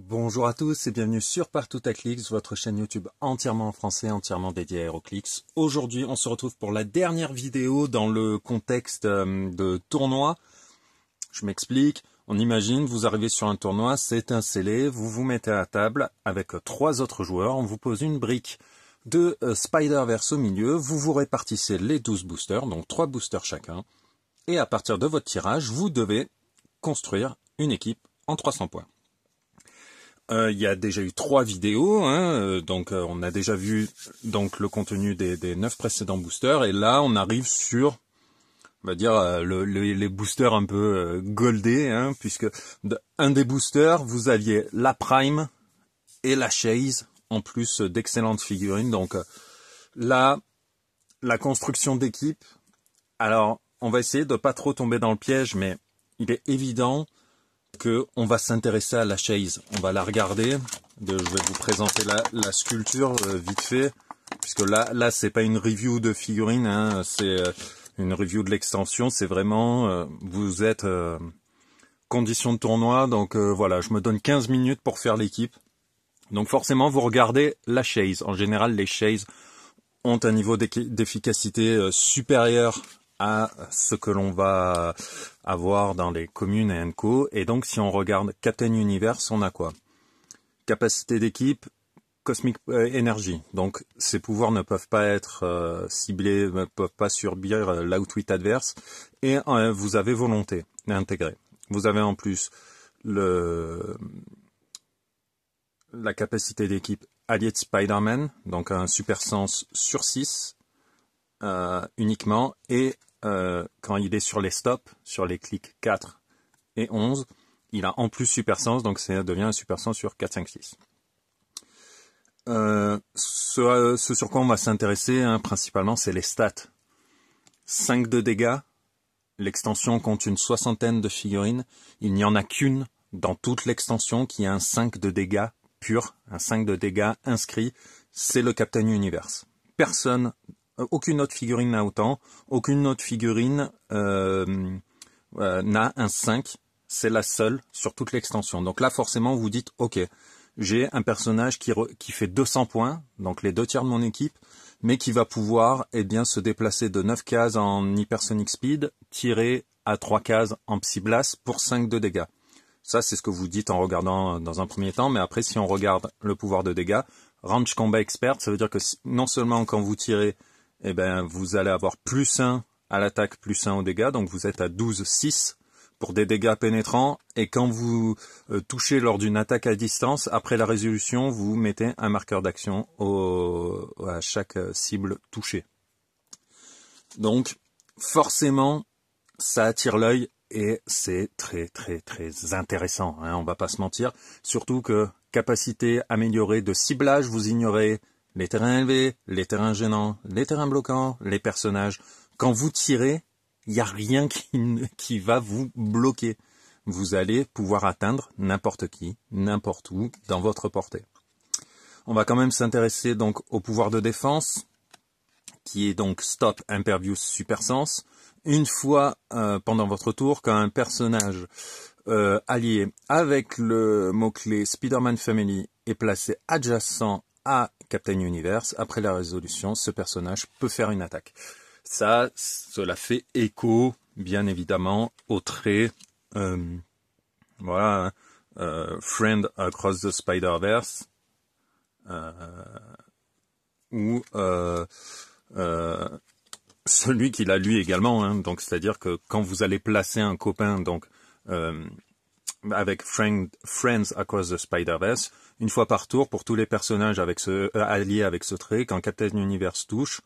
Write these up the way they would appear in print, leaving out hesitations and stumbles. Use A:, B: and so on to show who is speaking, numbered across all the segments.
A: Bonjour à tous et bienvenue sur Partout à Clix, votre chaîne YouTube entièrement en français, entièrement dédiée à HeroClix. Aujourd'hui, on se retrouve pour la dernière vidéo dans le contexte de tournoi. Je m'explique. On imagine, vous arrivez sur un tournoi, c'est un scellé, vous vous mettez à table avec 3 autres joueurs, on vous pose une brique de Spider-Verse au milieu, vous vous répartissez les 12 boosters, donc 3 boosters chacun, et à partir de votre tirage, vous devez construire une équipe en 300 points. Il y a déjà eu 3 vidéos, donc on a déjà vu donc le contenu des 9 précédents boosters, et là on arrive sur, on va dire, les boosters un peu goldés, puisque un des boosters, vous aviez la Prime et la Chase, en plus d'excellentes figurines, donc là, la construction d'équipe, alors on va essayer de pas trop tomber dans le piège, mais il est évident qu'on va s'intéresser à la Chase. On va la regarder. Je vais vous présenter la sculpture vite fait, puisque là c'est pas une review de figurine, c'est une review de l'extension. C'est vraiment, vous êtes conditions de tournoi, donc voilà, je me donne 15 minutes pour faire l'équipe. Donc forcément, vous regardez la Chase. En général, les Chase ont un niveau d'efficacité supérieur à ce que l'on va avoir dans les communes et co. Et donc, si on regarde Captain Universe, on a quoi? Capacité d'équipe, Cosmic Energy. Donc, ces pouvoirs ne peuvent pas être ciblés, ne peuvent pas subir l'outwit adverse. Et vous avez volonté d'intégrer. Vous avez en plus la capacité d'équipe alliée de Spider-Man, donc un super sens sur 6 uniquement, et quand il est sur les stops, sur les clics 4 et 11, il a en plus super sens, donc ça devient un super sens sur 4, 5, 6. Ce sur quoi on va s'intéresser principalement, c'est les stats. 5 de dégâts, l'extension compte une 60aine de figurines, il n'y en a qu'une dans toute l'extension qui a un 5 de dégâts pur, un 5 de dégâts inscrit, c'est le Captain Universe. Aucune autre figurine n'a autant, aucune autre figurine n'a un 5, c'est la seule sur toute l'extension. Donc là, forcément, vous dites, ok, j'ai un personnage qui fait 200 points, donc les 2 tiers de mon équipe, mais qui va pouvoir se déplacer de 9 cases en Hypersonic Speed, tirer à 3 cases en Psy Blast pour 5 de dégâts. Ça, c'est ce que vous dites en regardant dans un premier temps, mais après, si on regarde le pouvoir de dégâts, Range Combat Expert, ça veut dire que non seulement quand vous tirez, vous allez avoir +1 à l'attaque, +1 aux dégâts, donc vous êtes à 12-6 pour des dégâts pénétrants, et quand vous touchez lors d'une attaque à distance, après la résolution, vous mettez un marqueur d'action à chaque cible touchée. Donc, forcément, ça attire l'œil, et c'est très très très intéressant, on va pas se mentir, surtout que capacité améliorée de ciblage, vous ignorez les terrains élevés, les terrains gênants, les terrains bloquants, les personnages. Quand vous tirez, il n'y a rien qui va vous bloquer. Vous allez pouvoir atteindre n'importe qui, n'importe où, dans votre portée. On va quand même s'intéresser donc au pouvoir de défense, qui est donc Stop Impervious Super Sens. Une fois pendant votre tour, quand un personnage allié avec le mot-clé Spider-Man Family est placé adjacent à Captain Universe, après la résolution, ce personnage peut faire une attaque. Cela fait écho, bien évidemment, au trait Friend Across the Spider-Verse, ou celui qu'il a lui également, donc c'est-à-dire que quand vous allez placer un copain donc avec Friends Across the Spider-Verse, une fois par tour pour tous les personnages alliés avec ce trait, quand Captain Universe touche,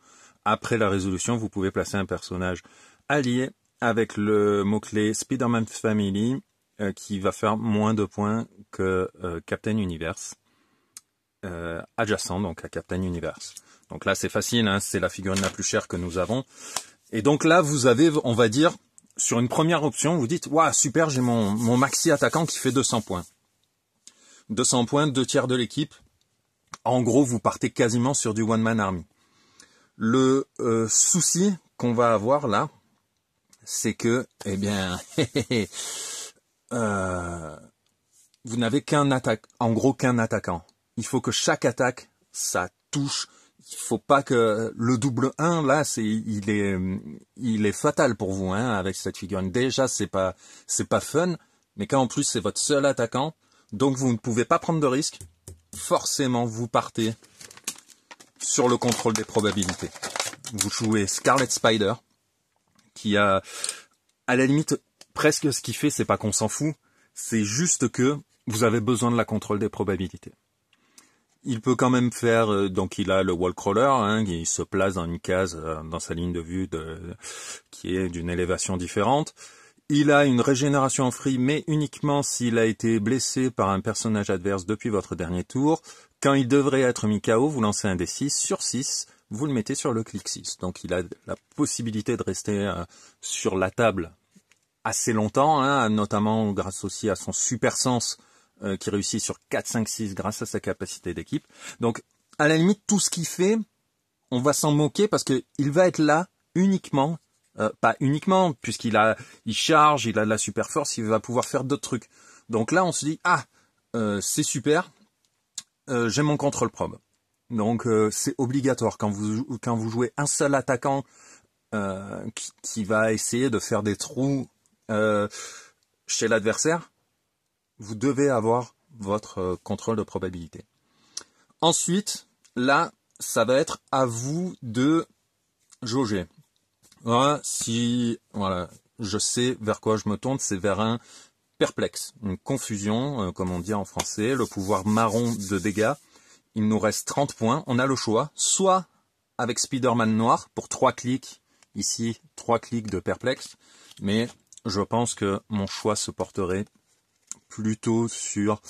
A: après la résolution, vous pouvez placer un personnage allié avec le mot-clé Spider-Man Family qui va faire moins de points que Captain Universe, adjacent donc à Captain Universe. Donc là, c'est facile, c'est la figurine la plus chère que nous avons. Et donc là, vous avez, on va dire, sur une première option, vous dites, waouh, super, j'ai mon maxi attaquant qui fait 200 points. 200 points, 2 tiers de l'équipe. En gros, vous partez quasiment sur du one-man army. Le souci qu'on va avoir là, c'est que, vous n'avez en gros qu'un attaquant. Il faut que chaque attaque, ça touche. Il faut pas que le double 1 là, il est fatal pour vous hein, avec cette figurine. Déjà, c'est pas fun, mais quand en plus c'est votre seul attaquant, donc vous ne pouvez pas prendre de risque. Forcément, vous partez sur le contrôle des probabilités. Vous jouez Scarlet Spider, qui a, à la limite, presque ce qu'il fait, c'est pas qu'on s'en fout, c'est juste que vous avez besoin de la contrôle des probabilités. Il peut quand même faire, donc il a le wall crawler, hein, qui se place dans une case dans sa ligne de vue qui est d'une élévation différente. Il a une régénération en free, mais uniquement s'il a été blessé par un personnage adverse depuis votre dernier tour. Quand il devrait être mis KO, vous lancez un D6 sur 6, vous le mettez sur le clic 6. Donc il a la possibilité de rester sur la table assez longtemps, hein, notamment grâce aussi à son super sens qui réussit sur 4, 5, 6 grâce à sa capacité d'équipe. Donc, à la limite, tout ce qu'il fait, on va s'en moquer parce que il va être là uniquement, pas uniquement, il charge, il a de la super force, il va pouvoir faire d'autres trucs. Donc là, on se dit, c'est super, j'ai mon contrôle probe. Donc, c'est obligatoire quand vous jouez un seul attaquant qui va essayer de faire des trous chez l'adversaire. Vous devez avoir votre contrôle de probabilité. Ensuite, là, ça va être à vous de jauger. Voilà, je sais vers quoi je me tourne, c'est vers un perplexe, une confusion, comme on dit en français, le pouvoir marron de dégâts. Il nous reste 30 points, on a le choix, soit avec Spider-Man noir pour 3 clics, ici 3 clics de perplexe, mais je pense que mon choix se porterait plutôt sur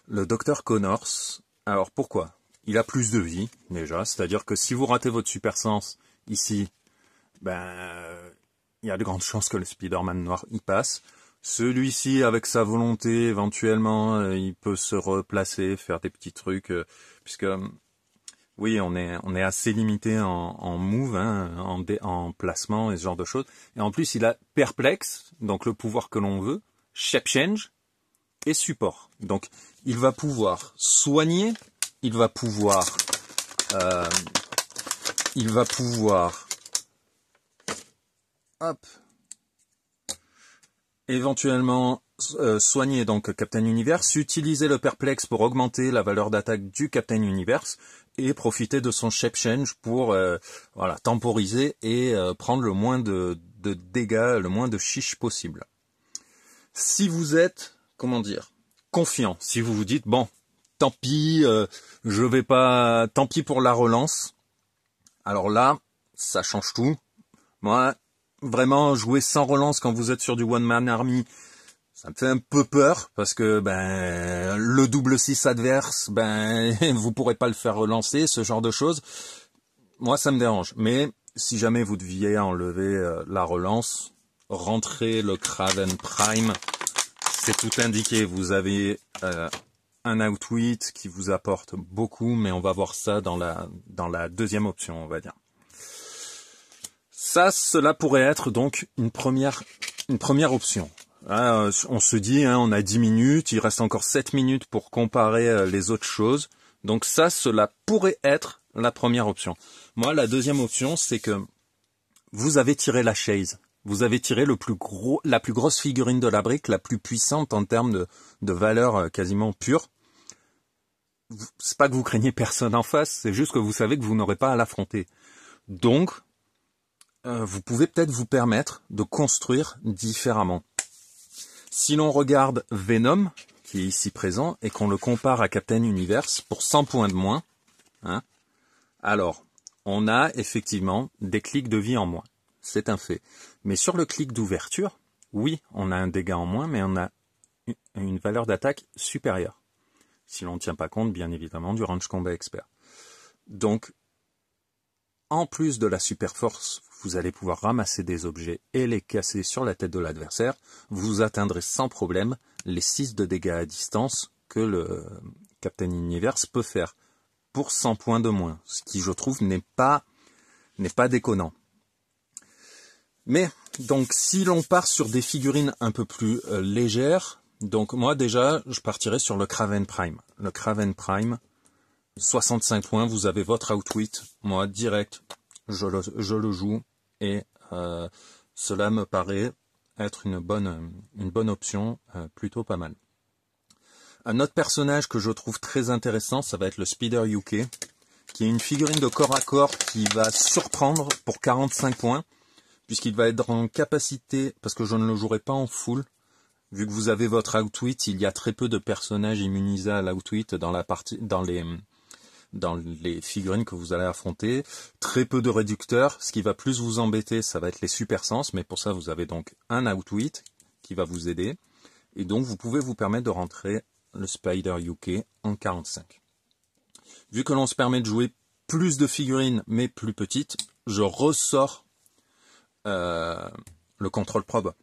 A: le Dr Connors. Alors pourquoi? Il a plus de vie déjà, c'est-à-dire que si vous ratez votre super sens ici, il y a de grandes chances que le Spider-Man noir y passe. Celui-ci, avec sa volonté, éventuellement, il peut se replacer, faire des petits trucs, puisque oui, on est assez limité en move, hein, en placement et ce genre de choses. Et en plus, il a perplexe, donc le pouvoir que l'on veut, shape change et support. Donc, il va pouvoir soigner, il va pouvoir éventuellement soigner donc Captain Universe, utiliser le perplexe pour augmenter la valeur d'attaque du Captain Universe et profiter de son shape change pour temporiser et prendre le moins de dégâts, le moins de chiche possible. Si vous êtes, confiant, si vous vous dites bon, tant pis, tant pis pour la relance. Alors là, ça change tout. Moi, vraiment, jouer sans relance quand vous êtes sur du One Man Army, ça me fait un peu peur, parce que le double 6 adverse, vous pourrez pas le faire relancer, ce genre de choses. Moi, ça me dérange. Mais si jamais vous deviez enlever la relance, rentrez le Kraven Prime, c'est tout indiqué. Vous avez un outwit qui vous apporte beaucoup, mais on va voir ça dans la deuxième option, on va dire. Cela pourrait être donc une première option. On se dit, on a 10 minutes, il reste encore 7 minutes pour comparer les autres choses. Donc cela pourrait être la première option. Moi, la deuxième option, c'est que vous avez tiré la chaise. Vous avez tiré la plus grosse figurine de la brique, la plus puissante en termes de valeur quasiment pure. C'est pas que vous craignez personne en face, c'est juste que vous savez que vous n'aurez pas à l'affronter. Donc, vous pouvez peut-être vous permettre de construire différemment. Si l'on regarde Venom, qui est ici présent, et qu'on le compare à Captain Universe pour 100 points de moins, alors, on a effectivement des clics de vie en moins. C'est un fait. Mais sur le clic d'ouverture, oui, on a un dégât en moins, mais on a une valeur d'attaque supérieure. Si l'on ne tient pas compte, bien évidemment, du range combat expert. Donc, en plus de la super force, vous allez pouvoir ramasser des objets et les casser sur la tête de l'adversaire. Vous atteindrez sans problème les 6 de dégâts à distance que le Captain Universe peut faire pour 100 points de moins. Ce qui, je trouve, n'est pas déconnant. Mais, donc, si l'on part sur des figurines un peu plus légères, Donc moi déjà, je partirai sur le Kraven Prime. Le Kraven Prime, 65 points, vous avez votre outwit. Moi, direct, je le joue. Et cela me paraît être une bonne option, plutôt pas mal. Un autre personnage que je trouve très intéressant, ça va être le Spider UK, qui est une figurine de corps à corps qui va surprendre pour 45 points, puisqu'il va être en capacité, parce que je ne le jouerai pas en full, vu que vous avez votre outwit, il y a très peu de personnages immunisés à l'outwit dans les figurines que vous allez affronter, très peu de réducteurs. Ce qui va plus vous embêter, ça va être les super sens, mais pour ça vous avez donc un outwit qui va vous aider, et donc vous pouvez vous permettre de rentrer le Spider UK en 45. Vu que l'on se permet de jouer plus de figurines mais plus petites, je ressors le contrôle probe.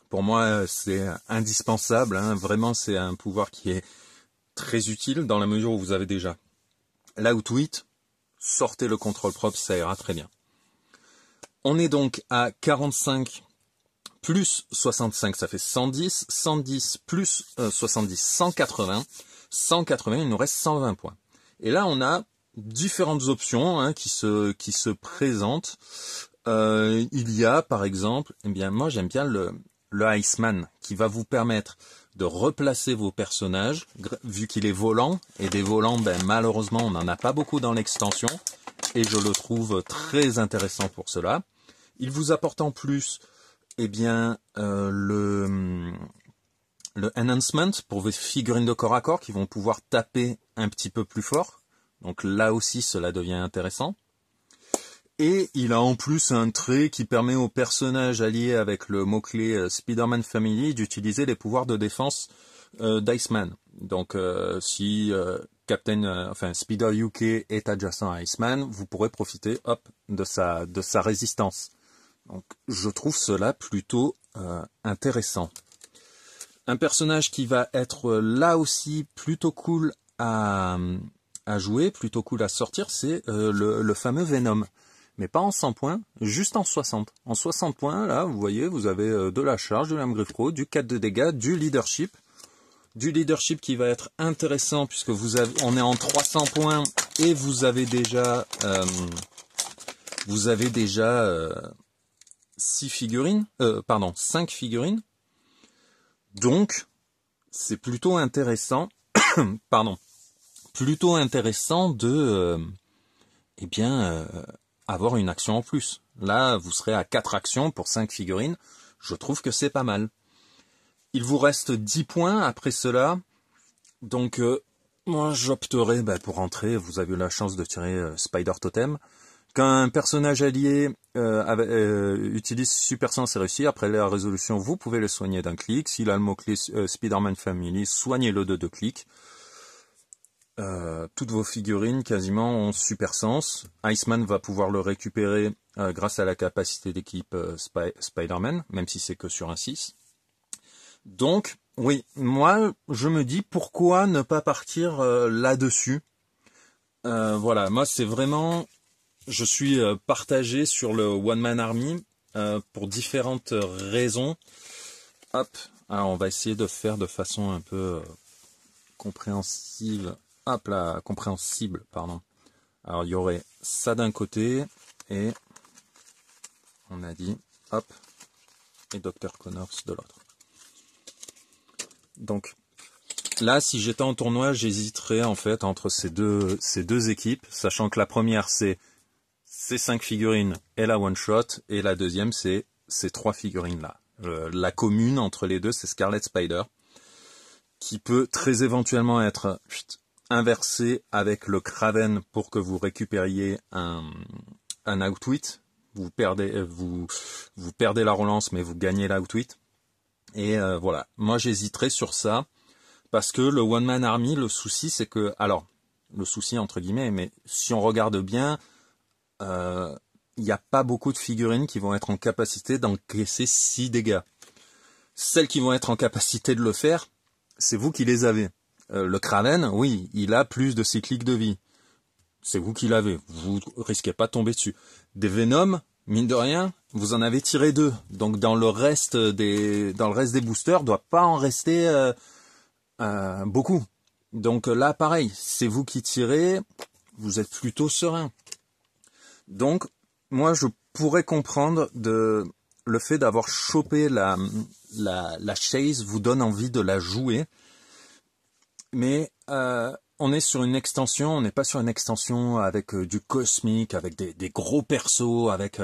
A: Pour moi, c'est indispensable, hein. Vraiment, c'est un pouvoir qui est très utile dans la mesure où vous avez déjà l'outwit. Sortez le contrôle probe, ça ira très bien. On est donc à 45 plus 65, ça fait 110. 110 plus 70, 180. 180, il nous reste 120 points. Et là, on a différentes options, hein, qui se présentent. Il y a, par exemple, eh bien, moi j'aime bien le Iceman, qui va vous permettre de replacer vos personnages, vu qu'il est volant, et des volants, ben, malheureusement, on n'en a pas beaucoup dans l'extension, et je le trouve très intéressant pour cela. Il vous apporte en plus, eh bien, le enhancement pour vos figurines de corps à corps qui vont pouvoir taper un petit peu plus fort. Donc là aussi, cela devient intéressant. Et il a en plus un trait qui permet aux personnages alliés avec le mot-clé Spider-Man Family d'utiliser les pouvoirs de défense d'Iceman. Donc si Spider UK est adjacent à Iceman, vous pourrez profiter de sa résistance. Donc je trouve cela plutôt intéressant. Un personnage qui va être là aussi plutôt cool à jouer, plutôt cool à sortir, c'est le fameux Venom. Mais pas en 100 points, juste en 60. En 60 points, là, vous voyez, vous avez de la charge, de lame griffe pro, du 4 de dégâts, du leadership. Du leadership qui va être intéressant puisque on est en 300 points et vous avez déjà 5 figurines. Donc, c'est plutôt intéressant, plutôt intéressant de, avoir une action en plus. Là, vous serez à 4 actions pour 5 figurines. Je trouve que c'est pas mal. Il vous reste 10 points après cela. Donc, moi, j'opterai pour rentrer. Vous avez eu la chance de tirer Spider Totem. Quand un personnage allié utilise Super Sens et réussit, après la résolution, vous pouvez le soigner d'un clic. S'il a le mot-clé Spider-Man Family, soignez-le de 2 clics. Toutes vos figurines quasiment ont Super Sens. Iceman va pouvoir le récupérer grâce à la capacité d'équipe Spider-Man, même si c'est que sur un 6. Donc, oui, moi, je me dis pourquoi ne pas partir là-dessus. Voilà, moi c'est vraiment... Je suis partagé sur le One Man Army pour différentes raisons. Hop, alors on va essayer de faire de façon un peu compréhensible. Hop là, compréhensible, pardon. Alors il y aurait ça d'un côté et on a dit hop et Dr Connors de l'autre. Donc là, si j'étais en tournoi, j'hésiterais en fait entre ces deux équipes, sachant que la première c'est ces 5 figurines et la one shot, et la deuxième c'est ces 3 figurines là. La commune entre les deux, c'est Scarlet Spider, qui peut très éventuellement être inversé avec le Kraven pour que vous récupériez un outwit. Vous perdez la relance, mais vous gagnez l'outwit. Et voilà, moi j'hésiterais sur ça, parce que le One Man Army, le souci c'est que, alors, le souci entre guillemets, mais si on regarde bien, il n'y a pas beaucoup de figurines qui vont être en capacité d'encaisser 6 dégâts. Celles qui vont être en capacité de le faire, c'est vous qui les avez. Le Kraven, oui, il a plus de cycliques de vie. C'est vous qui l'avez. Vous risquez pas de tomber dessus. Des Venom, mine de rien, vous en avez tiré 2. Donc dans le reste des boosters, doit pas en rester beaucoup. Donc là, pareil, c'est vous qui tirez, vous êtes plutôt serein. Donc, moi, je pourrais comprendre le fait d'avoir chopé la chase vous donne envie de la jouer. Mais on est sur une extension, on n'est pas sur une extension avec du cosmique, avec des gros persos, avec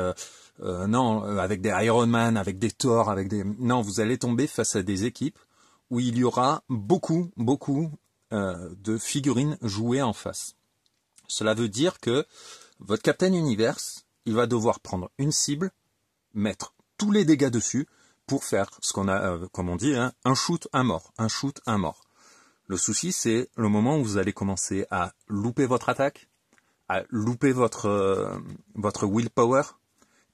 A: avec des Iron Man, avec des Thor, avec des... Non, vous allez tomber face à des équipes où il y aura beaucoup de figurines jouées en face. Cela veut dire que votre Captain Universe, il va devoir prendre une cible, mettre tous les dégâts dessus pour faire ce qu'on a, comme on dit, hein, un shoot, un mort, un shoot, un mort. Le souci, c'est le moment où vous allez commencer à louper votre attaque, à louper votre willpower,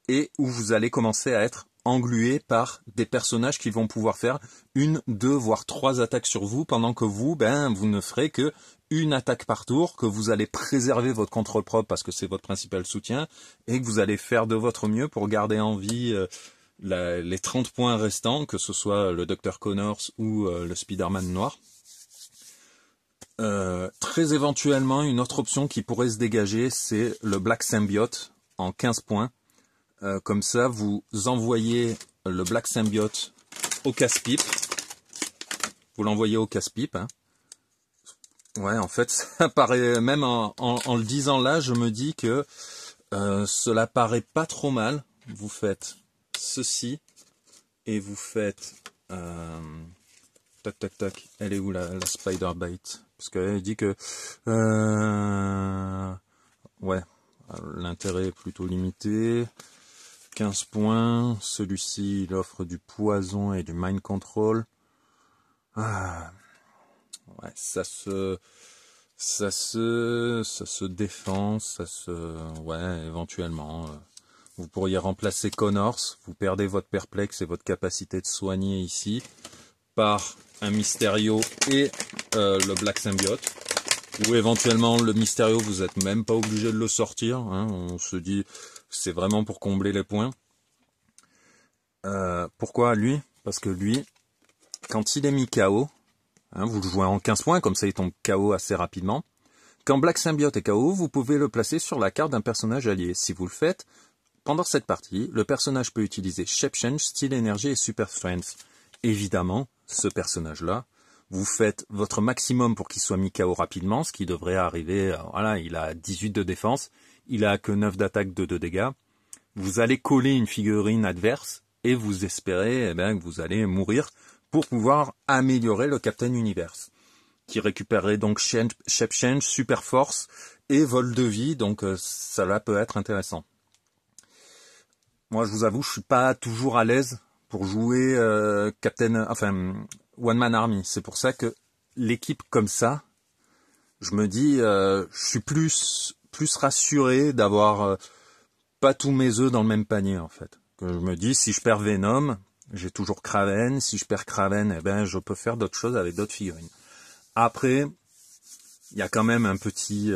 A: et où vous allez commencer à être englué par des personnages qui vont pouvoir faire 1, 2, voire 3 attaques sur vous, pendant que vous, vous ne ferez que une attaque par tour, que vous allez préserver votre contrôle propre parce que c'est votre principal soutien, et que vous allez faire de votre mieux pour garder en vie les 30 points restants, que ce soit le Dr. Connors ou le Spider-Man noir. Très éventuellement, une autre option qui pourrait se dégager, c'est le Black Symbiote en 15 points. Comme ça, vous envoyez le Black Symbiote au casse-pipe. Vous l'envoyez au casse-pipe. Hein. Ouais, en fait, ça paraît, même en le disant là, je me dis que cela paraît pas trop mal. Vous faites ceci et vous faites... tac, tac, tac. Elle est où la Spider-Bite? Parce qu'elle dit que... ouais, l'intérêt est plutôt limité. 15 points. Celui-ci, il offre du poison et du mind control. Ouais, ça se défend, ouais, éventuellement. Vous pourriez remplacer Connors. Vous perdez votre perplexe et votre capacité de soigner ici par un Mysterio et le Black Symbiote. Ou éventuellement le Mysterio, vous n'êtes même pas obligé de le sortir. Hein, on se dit c'est vraiment pour combler les points. Pourquoi lui? Parce que lui, quand il est mis KO, hein, vous le jouez en 15 points, comme ça il tombe KO assez rapidement. Quand Black Symbiote est KO, vous pouvez le placer sur la carte d'un personnage allié. Si vous le faites, pendant cette partie, le personnage peut utiliser Shape Change, Style Énergie et Super Strength. Évidemment, ce personnage-là, vous faites votre maximum pour qu'il soit mis KO rapidement, ce qui devrait arriver, voilà, il a 18 de défense, il a que 9 d'attaque de 2 dégâts. Vous allez coller une figurine adverse et vous espérez que vous allez mourir pour pouvoir améliorer le Captain Universe, qui récupérerait donc Shape Change, Super Force et Vol de vie, donc cela peut être intéressant. Moi, je vous avoue, je suis pas toujours à l'aise pour jouer One Man Army. C'est pour ça que l'équipe comme ça, je me dis, je suis plus rassuré d'avoir pas tous mes œufs dans le même panier en fait. Que je me dis, si je perds Venom, j'ai toujours Kraven. Si je perds Kraven, je peux faire d'autres choses avec d'autres figurines. Après, il y a quand même un petit,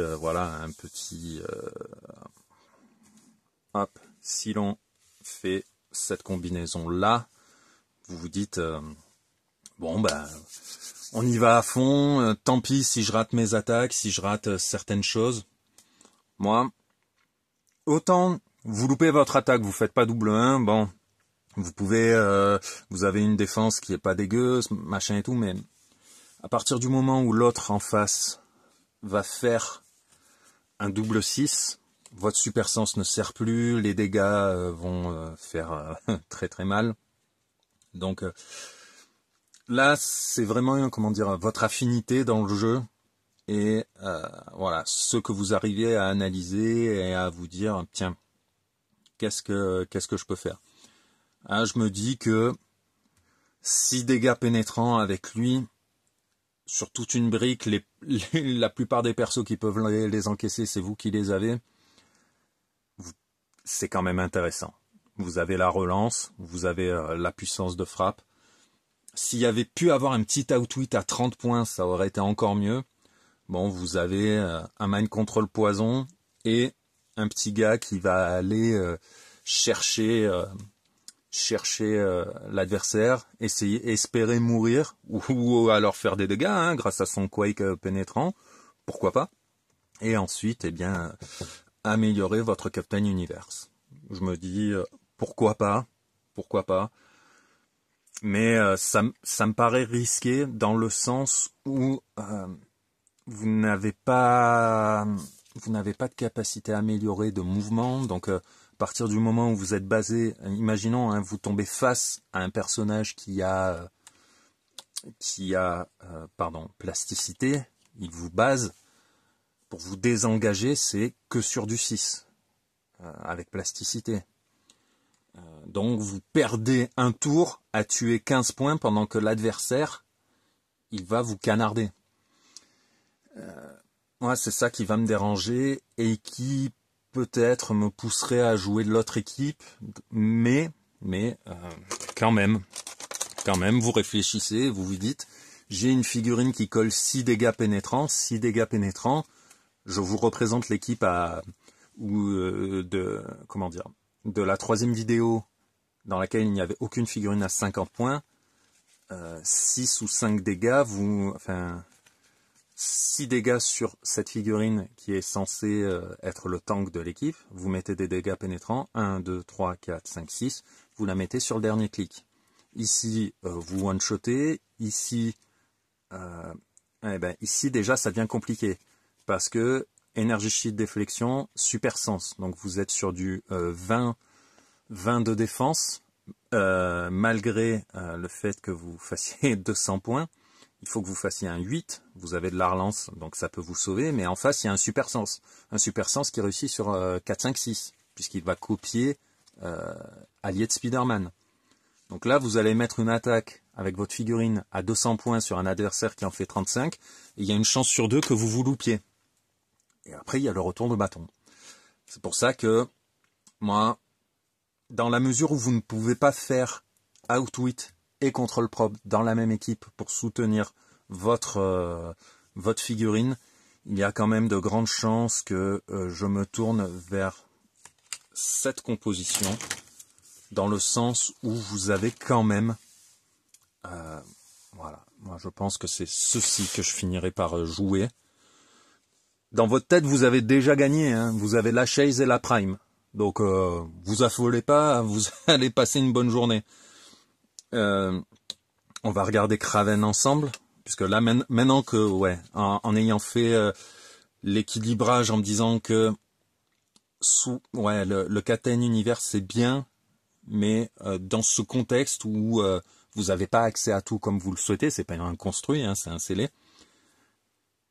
A: hop, si l'on fait cette combinaison là, vous vous dites on y va à fond, tant pis si je rate mes attaques, si je rate certaines choses. Moi, autant vous loupez votre attaque, vous faites pas double 1, bon, vous pouvez vous avez une défense qui est pas dégueu, machin et tout, mais à partir du moment où l'autre en face va faire un double 6, votre super sens ne sert plus, les dégâts vont faire très très mal. Donc là, c'est vraiment, votre affinité dans le jeu et voilà, ce que vous arrivez à analyser et à vous dire, tiens, qu'est-ce que je peux faire? Ah, je me dis que 6 dégâts pénétrants avec lui, sur toute une brique, la plupart des persos qui peuvent les encaisser, c'est vous qui les avez. C'est quand même intéressant. Vous avez la relance, vous avez la puissance de frappe. S'il y avait pu avoir un petit outwit à 30 points, ça aurait été encore mieux. Bon, vous avez un mind control poison et un petit gars qui va aller chercher l'adversaire, espérer mourir, ou alors faire des dégâts, hein, grâce à son quake pénétrant, pourquoi pas. Et ensuite, eh bien, améliorer votre Captain Universe. Je me dis, pourquoi pas. Mais ça me paraît risqué dans le sens où vous n'avez pas de capacité à améliorer de mouvement. Donc, à partir du moment où vous êtes basé, imaginons, hein, vous tombez face à un personnage qui a plasticité, il vous base. Pour vous désengager, c'est que sur du 6, avec plasticité. Donc vous perdez un tour à tuer 15 points pendant que l'adversaire, il va vous canarder. Moi, c'est ça qui va me déranger et qui peut-être me pousserait à jouer de l'autre équipe, mais quand même, vous réfléchissez, vous vous dites, j'ai une figurine qui colle 6 dégâts pénétrants, je vous représente l'équipe de la troisième vidéo dans laquelle il n'y avait aucune figurine à 50 points, 6 ou 5 dégâts, 6 dégâts sur cette figurine qui est censée être le tank de l'équipe, vous mettez des dégâts pénétrants, 1, 2, 3, 4, 5, 6, vous la mettez sur le dernier clic. Ici, vous one-shotez, ici déjà ça devient compliqué. Parce que Energy Shield déflexion, super sens. Donc vous êtes sur du 20 de défense, malgré le fait que vous fassiez 200 points. Il faut que vous fassiez un 8, vous avez de la relance, donc ça peut vous sauver, mais en face il y a un super sens. Un super sens qui réussit sur 4, 5, 6, puisqu'il va copier allié de Spider-Man. Donc là vous allez mettre une attaque avec votre figurine à 200 points sur un adversaire qui en fait 35, et il y a une chance sur 2 que vous vous loupiez. Et après, il y a le retour de bâton. C'est pour ça que, moi, dans la mesure où vous ne pouvez pas faire Outwit et Control Probe dans la même équipe pour soutenir votre figurine, il y a quand même de grandes chances que je me tourne vers cette composition, dans le sens où vous avez quand même... voilà, moi je pense que c'est ceci que je finirai par jouer. Dans votre tête, vous avez déjà gagné, hein. Vous avez la Chase et la Prime. Donc, vous affolez pas, vous allez passer une bonne journée. On va regarder Kraven ensemble, puisque là, maintenant que, en ayant fait l'équilibrage, en me disant que le Captain Universe, c'est bien, mais dans ce contexte où vous n'avez pas accès à tout comme vous le souhaitez, c'est pas un construit, hein, c'est un scellé.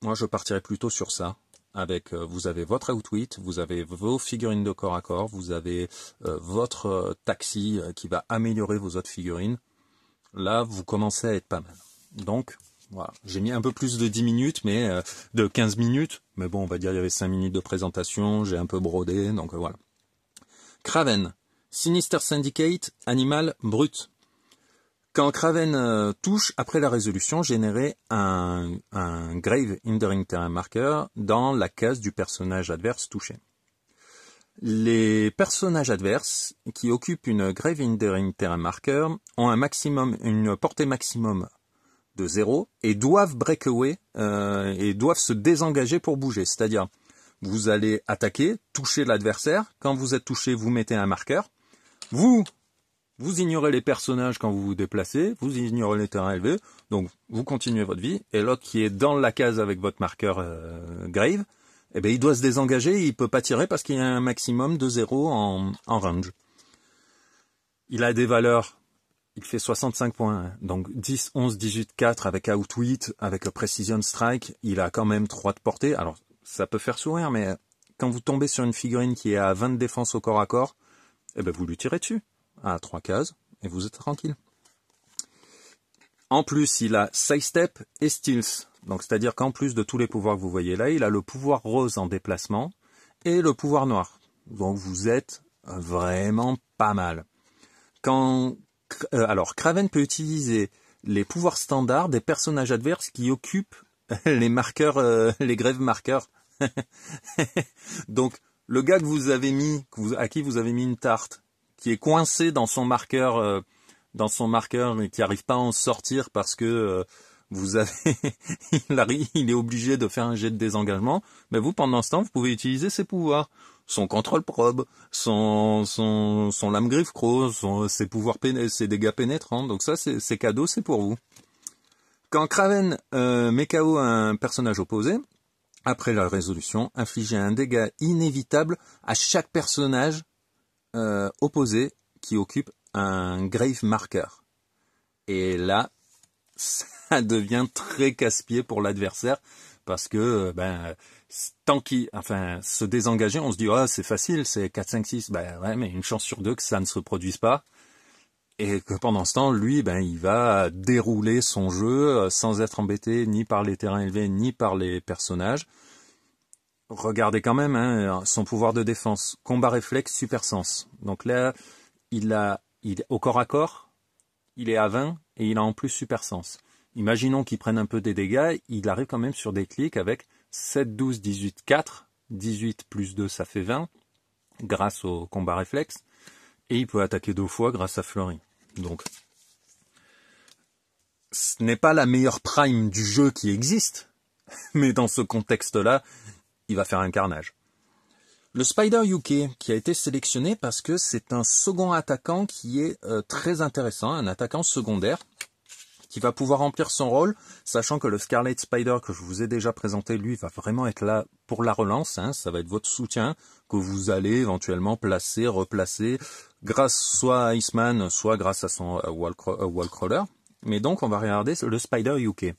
A: Moi, je partirais plutôt sur ça. Avec, vous avez votre Outwit, vous avez vos figurines de corps à corps, vous avez votre taxi qui va améliorer vos autres figurines. Là, vous commencez à être pas mal. Donc, voilà. J'ai mis un peu plus de 10 minutes, mais de 15 minutes. Mais bon, on va dire il y avait 5 minutes de présentation, j'ai un peu brodé, donc voilà. Kraven, Sinister Syndicate, animal brut. Quand Kraven touche, après la résolution, générer un Grave Hindering Terrain Marker dans la case du personnage adverse touché. Les personnages adverses qui occupent une Grave Hindering Terrain Marker ont une portée maximum de 0 et doivent break away et doivent se désengager pour bouger. C'est-à-dire, vous allez attaquer, toucher l'adversaire. Quand vous êtes touché, vous mettez un marqueur. Vous ignorez les personnages quand vous vous déplacez, vous ignorez les terrains élevés, donc vous continuez votre vie, et l'autre qui est dans la case avec votre marqueur Grave, eh ben, il doit se désengager, il peut pas tirer parce qu'il y a un maximum de 0 en range. Il a des valeurs, il fait 65 points, hein, donc 10, 11, 18, 4 avec Outwit, avec Precision Strike, il a quand même 3 de portée, alors ça peut faire sourire, mais quand vous tombez sur une figurine qui est à 20 de défense au corps à corps, eh ben, vous lui tirez dessus. À 3 cases, et vous êtes tranquille. En plus, il a Sidestep et Stealth. Donc, c'est-à-dire qu'en plus de tous les pouvoirs que vous voyez là, il a le pouvoir rose en déplacement et le pouvoir noir. Donc, vous êtes vraiment pas mal. Alors, Kraven peut utiliser les pouvoirs standards des personnages adverses qui occupent les marqueurs, les grèves marqueurs. Donc, le gars que vous avez mis, à qui vous avez mis une tarte, qui est coincé dans son marqueur et qui n'arrive pas à en sortir parce que vous avez, il est obligé de faire un jet de désengagement, mais vous, pendant ce temps, vous pouvez utiliser ses pouvoirs. Son contrôle probe, son lame griffe croc, ses pouvoirs ses dégâts pénétrants. Donc ça, c'est cadeau, c'est pour vous. Quand Kraven met KO un personnage opposé, après la résolution, infligez un dégât inévitable à chaque personnage opposé qui occupe un grave marker. Et là, ça devient très casse-pied pour l'adversaire parce que tant qu'il se désengager, on se dit c'est facile, c'est 4 5 6, ouais, mais une chance sur 2 que ça ne se produise pas et que pendant ce temps, lui il va dérouler son jeu sans être embêté ni par les terrains élevés ni par les personnages. Regardez quand même son pouvoir de défense, combat réflexe, super sens. Donc là, il au corps à corps, il est à 20 et il a en plus super sens. Imaginons qu'il prenne un peu des dégâts, il arrive quand même sur des clics avec 7, 12, 18, 4. 18 plus 2, ça fait 20, grâce au combat réflexe. Et il peut attaquer 2 fois grâce à Fleury. Donc, ce n'est pas la meilleure prime du jeu qui existe, mais dans ce contexte-là, il va faire un carnage. Le Spider UK qui a été sélectionné parce que c'est un second attaquant qui est très intéressant, un attaquant secondaire qui va pouvoir remplir son rôle, sachant que le Scarlet Spider que je vous ai déjà présenté, lui, va vraiment être là pour la relance, ça va être votre soutien que vous allez éventuellement placer, replacer, grâce soit à Iceman, soit grâce à son Wallcrawler. Mais donc, on va regarder le Spider UK.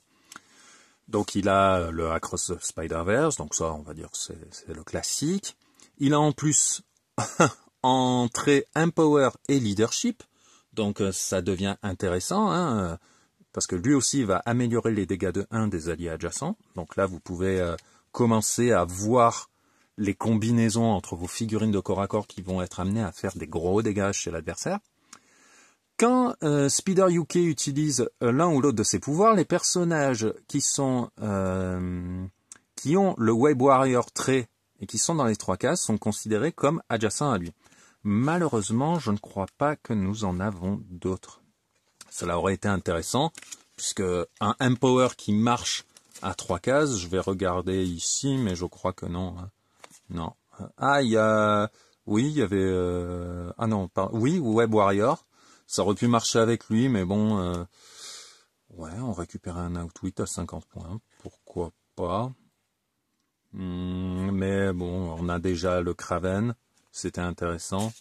A: Donc, il a le Across the Spider-Verse, donc ça, on va dire c'est le classique. Il a en plus entrée Empower et Leadership, donc ça devient intéressant, parce que lui aussi va améliorer les dégâts de 1 des alliés adjacents. Donc là, vous pouvez commencer à voir les combinaisons entre vos figurines de corps à corps qui vont être amenées à faire des gros dégâts chez l'adversaire. Quand Spider UK utilise l'un ou l'autre de ses pouvoirs, les personnages qui ont le Web Warrior trait et qui sont dans les 3 cases sont considérés comme adjacents à lui. Malheureusement, je ne crois pas que nous en avons d'autres. Cela aurait été intéressant, puisque un Empower qui marche à 3 cases, je vais regarder ici, mais je crois que non. Non. Ah, il y a... Oui, il y avait... Ah non, oui, Web Warrior. Ça aurait pu marcher avec lui, mais bon... Ouais, on récupérait un Outwit à 50 points. Pourquoi pas? Mais bon, on a déjà le Kraven. C'était intéressant.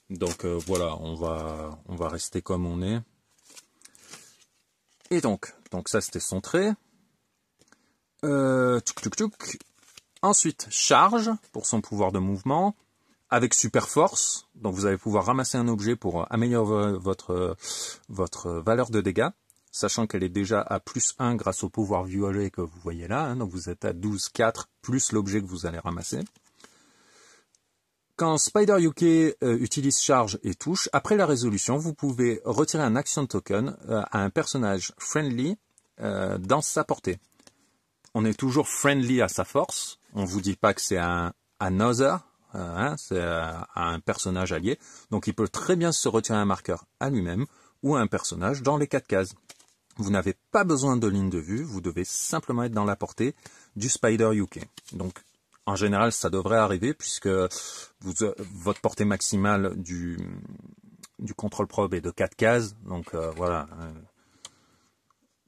A: Donc voilà, on va rester comme on est. Et donc ça c'était son trait. Ensuite, charge pour son pouvoir de mouvement. Avec super force, donc vous allez pouvoir ramasser un objet pour améliorer votre valeur de dégâts, sachant qu'elle est déjà à +1 grâce au pouvoir violet que vous voyez là, donc vous êtes à 12,4 plus l'objet que vous allez ramasser. Quand Spider UK utilise charge et touche, après la résolution, vous pouvez retirer un action token à un personnage friendly dans sa portée. On est toujours friendly à sa force, on ne vous dit pas que c'est un another, c'est un personnage allié, donc il peut très bien se retirer un marqueur à lui-même ou à un personnage dans les 4 cases. Vous n'avez pas besoin de ligne de vue, vous devez simplement être dans la portée du Spider UK. Donc en général ça devrait arriver puisque votre portée maximale du contrôle probe est de 4 cases, donc voilà.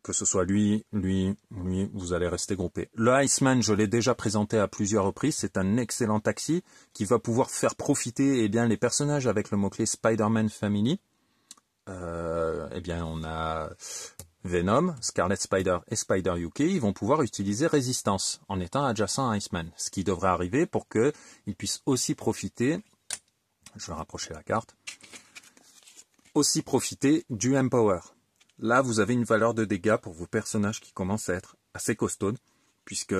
A: Que ce soit lui, vous allez rester groupé. Le Iceman, je l'ai déjà présenté à plusieurs reprises, c'est un excellent taxi qui va pouvoir faire profiter les personnages avec le mot-clé Spider-Man Family. On a Venom, Scarlet Spider et Spider UK, ils vont pouvoir utiliser Résistance en étant adjacents à Iceman, ce qui devrait arriver pour qu'ils puissent aussi profiter, je vais rapprocher la carte, aussi profiter du Empower. Là, vous avez une valeur de dégâts pour vos personnages qui commencent à être assez costauds, puisque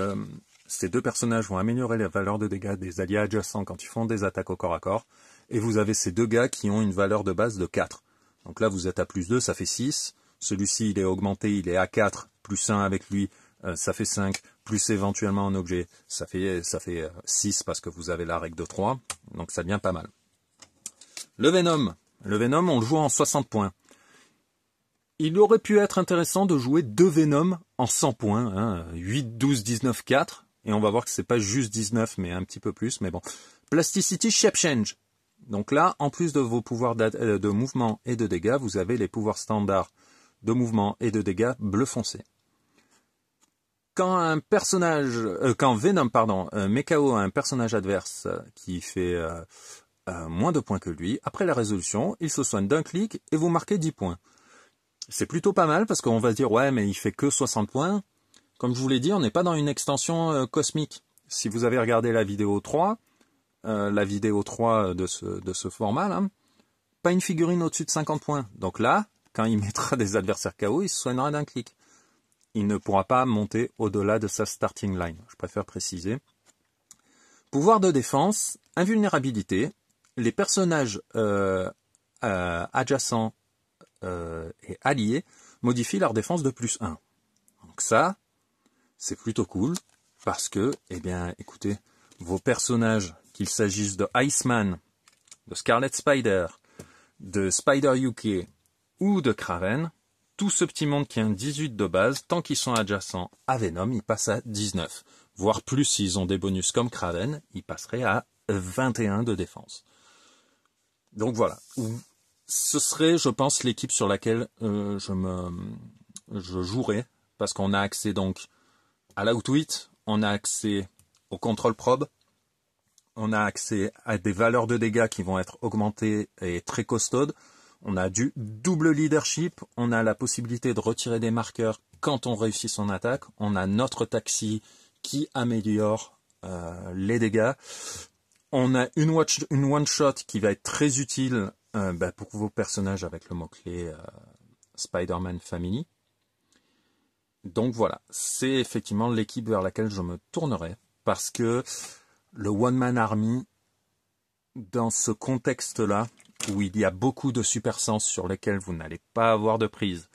A: ces 2 personnages vont améliorer la valeur de dégâts des alliés adjacents quand ils font des attaques au corps à corps, et vous avez ces 2 gars qui ont une valeur de base de 4. Donc là, vous êtes à +2, ça fait 6. Celui-ci, il est augmenté, il est à 4, plus 1 avec lui, ça fait 5, plus éventuellement un objet, ça fait 6 parce que vous avez la règle de 3, donc ça devient pas mal. Le Venom. Le Venom, on le joue en 60 points. Il aurait pu être intéressant de jouer 2 Venom en 100 points. Hein, 8, 12, 19, 4. Et on va voir que c'est pas juste 19, mais un petit peu plus. Mais bon. Plasticity Shape Change. Donc là, en plus de vos pouvoirs de mouvement et de dégâts, vous avez les pouvoirs standards de mouvement et de dégâts bleu foncé. Quand Venom, met KO un personnage adverse qui fait moins de points que lui, après la résolution, il se soigne d'un clic et vous marquez 10 points. C'est plutôt pas mal parce qu'on va se dire ouais mais il fait que 60 points. Comme je vous l'ai dit, on n'est pas dans une extension cosmique. Si vous avez regardé la vidéo 3 de ce format là, pas une figurine au-dessus de 50 points. Donc là, quand il mettra des adversaires KO, il se soignera d'un clic. Il ne pourra pas monter au-delà de sa starting line. Je préfère préciser. Pouvoir de défense, invulnérabilité. Les personnages adjacents et alliés modifient leur défense de +1. Donc ça, c'est plutôt cool parce que, eh bien, écoutez, vos personnages, qu'il s'agisse de Iceman, de Scarlet Spider, de Spider UK ou de Kraven, tout ce petit monde qui a un 18 de base, tant qu'ils sont adjacents à Venom, ils passent à 19. Voire plus s'ils ont des bonus comme Kraven, ils passeraient à 21 de défense. Donc voilà. Ce serait, je pense, l'équipe sur laquelle je jouerais, parce qu'on a accès donc à l'outwit, on a accès au control probe, on a accès à des valeurs de dégâts qui vont être augmentées et très costaudes, on a du double leadership, on a la possibilité de retirer des marqueurs quand on réussit son attaque, on a notre taxi qui améliore les dégâts, on a une one-shot qui va être très utile pour vos personnages avec le mot-clé Spider-Man Family. Donc voilà, c'est effectivement l'équipe vers laquelle je me tournerai, parce que le One Man Army, dans ce contexte-là, où il y a beaucoup de super sens sur lesquels vous n'allez pas avoir de prise,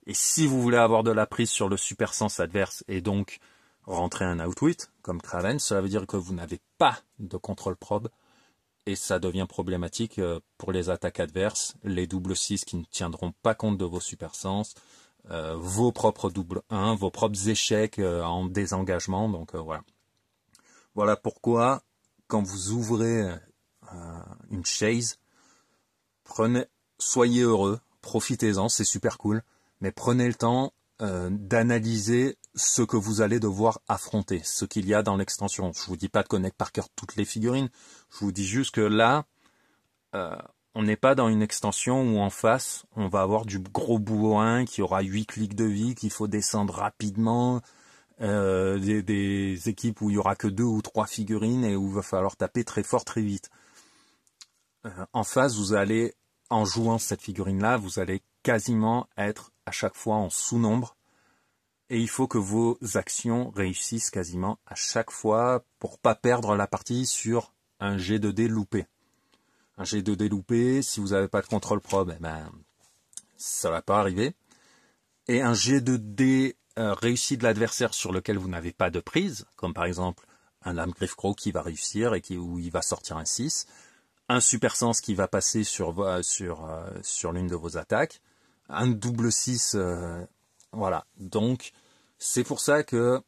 A: et si vous voulez avoir de la prise sur le super sens adverse, et donc rentrer un outwit, comme Kraven, cela veut dire que vous n'avez pas de contrôle probe, et ça devient problématique pour les attaques adverses, les double 6 qui ne tiendront pas compte de vos super sens, vos propres double 1, vos propres échecs en désengagement, donc voilà. Voilà pourquoi, quand vous ouvrez une chase, soyez heureux, profitez-en, c'est super cool, mais prenez le temps d'analyser ce que vous allez devoir affronter, ce qu'il y a dans l'extension. Je vous dis pas de connaître par cœur toutes les figurines, je vous dis juste que là, on n'est pas dans une extension où en face, on va avoir du gros bourrin qui aura 8 clics de vie, qu'il faut descendre rapidement, des équipes où il y aura que 2 ou 3 figurines et où il va falloir taper très fort très vite. En face, vous allez, en jouant cette figurine-là, vous allez quasiment être à chaque fois en sous-nombre. Et il faut que vos actions réussissent quasiment à chaque fois pour pas perdre la partie sur un jet de dés loupé. Un jet de dés loupé, si vous n'avez pas de contrôle probe, eh ben, ça va pas arriver. Et un jet de dés réussi de l'adversaire sur lequel vous n'avez pas de prise, comme par exemple un lame Griffcrow qui va réussir et où il va sortir un 6, un super sens qui va passer sur l'une de vos attaques, un double 6, voilà. Donc, c'est pour ça que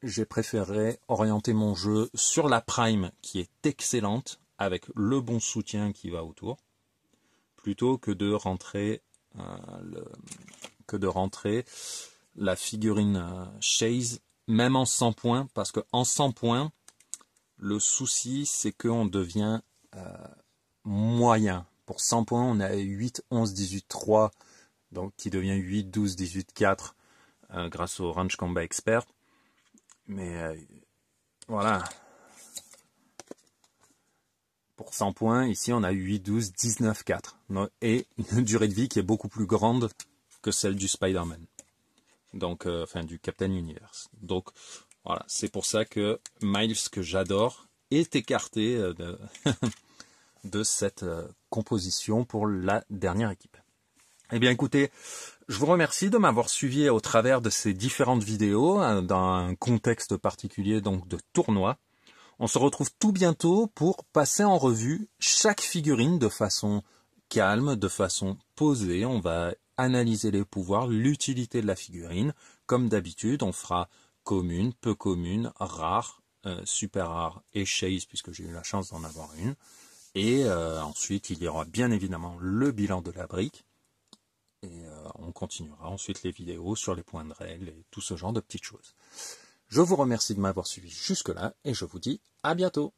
A: j'ai préféré orienter mon jeu sur la Prime, qui est excellente, avec le bon soutien qui va autour, plutôt que de rentrer la figurine Chase, même en 100 points, parce qu'en 100 points, le souci, c'est qu'on devient moyen. Pour 100 points, on a 8, 11, 18, 3, donc qui devient 8, 12, 18, 4, grâce au Range Combat Expert. Mais voilà. Pour 100 points, ici, on a 8, 12, 19, 4. Et une durée de vie qui est beaucoup plus grande que celle du Spider-Man. Donc, enfin, du Captain Universe. Donc, voilà. C'est pour ça que Miles, que j'adore, est écarté de cette composition pour la dernière équipe. Eh bien, écoutez, je vous remercie de m'avoir suivi au travers de ces différentes vidéos, dans un contexte particulier, donc de tournoi. On se retrouve tout bientôt pour passer en revue chaque figurine de façon calme, de façon posée. On va analyser les pouvoirs, l'utilité de la figurine. Comme d'habitude, on fera commune, peu commune, rare, super rare et chase, puisque j'ai eu la chance d'en avoir une. Et ensuite, il y aura bien évidemment le bilan de la brique. Et on continuera ensuite les vidéos sur les points de règle et tout ce genre de petites choses. Je vous remercie de m'avoir suivi jusque-là et je vous dis à bientôt.